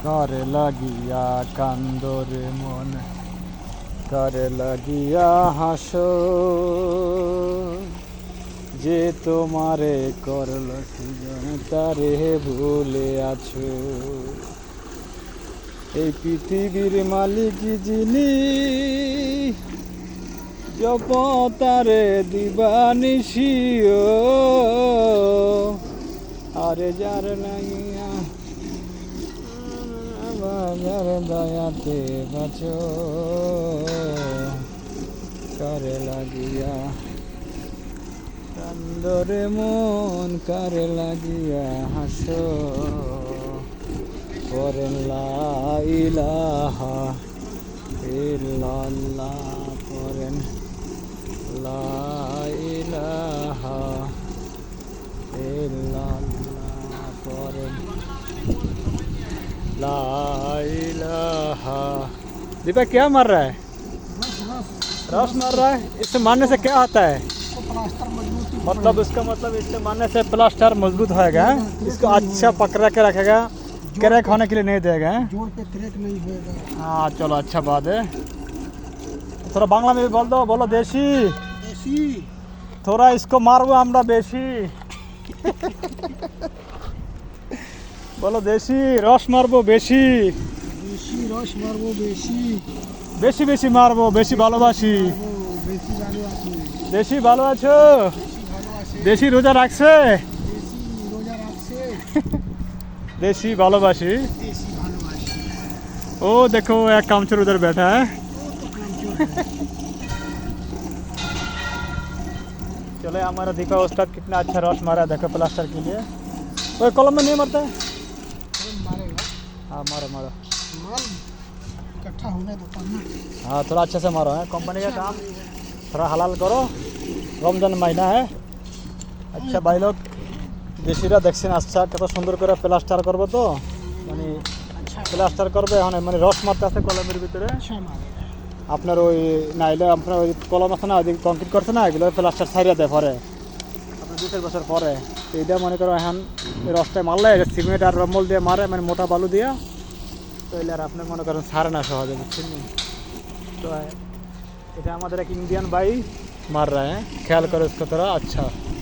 কারে লাগিয়া কান্দরে মন, কারে লাগিয়া হাসো, যে তোমারে করল সৃজন তারে ভুলে আছো। এই পৃথিবীর মালিক যিনি, জপ তারে দিবানিশিও, আরে যার লাগিয়া বাজার দয়াতে বাঁচো, কারে লাগিয়া কান্দরে মন, কারে লাগিয়া হাসো, করেন লা ইলাহা ইল্লাল্লাহ, করেন লা ইলাহা ইল্লাল্লাহ, করেন ला इलाहा। दीपक क्या मार रहा है? रस मार रहा है। इससे मारने से क्या होता है? मतलब उसका मतलब इससे मारने से प्लास्टर मजबूत होएगा, इसको अच्छा पकड़ा के रखेगा, क्रैक होने के लिए नहीं देगा। जोड़ पे क्रैक नहीं होएगा। हाँ चलो अच्छा बात है। थोड़ा बांग्ला में भी बोल दो, बोलो देसी देसी थोड़ा इसको मारबो আমরা বেশি। বলো দেশি রস মারবো বেশি, বেশি রস মারবো বেশি, বেশি বেশি মারবো, বেশি ভালোবাসি। বেশি ভালোবাসি, দেশি ভালো আছো? বেশি ভালোবাসে, দেশি রোজা রাখছে? বেশি রোজা রাখছে, देसी ভালোবাসি। দেশি ভালোবাসি। ओ देखो एक कामचोर उधर बैठा है। ও তো কামচোর है। चलो हमारा दीपा उस्ताद कितना अच्छा रस मारा है, देखो प्लास्टर के लिए। ओए कलम में नहीं मरता है? कौन मारेगा? हाँ मारो मारो। माल इकट्ठा होने दो पन्ना। हाँ थोड़ा अच्छे से मारो है, कंपनी का काम थोड़ा हलाल करो, रमजान महीना है। अच्छा भाई लोग দেশিরা দেখছেন আচ্ছা কত সুন্দর করে প্লাস্টার করবো, তো মানে अच्छा প্লাস্টার করবে এখন, মানে রস মারতে আছে কলমের ভিতরে। अच्छा मारेगा। আপনার ওই নাইলে আপনার ওই কলম আছে না, ওই কংক্রিট করছে না, এগুলো প্লাস্টার ছাইড়া দেয় পরে, আপনার 2-4 বছর পরে। তো এটা মনে করো এখন এই রসটায় মারলে সিমেন্ট আর রমল দিয়ে মারে, মানে মোটা বালু দিয়া, তো এলে আর আপনি মনে করেন ছাড়ে না সহজে, বুঝছেন নি? তো এটা আমাদের এক ইন্ডিয়ান ভাই মার रहा है, ख्याल करो इसको थोड़ा अच्छा।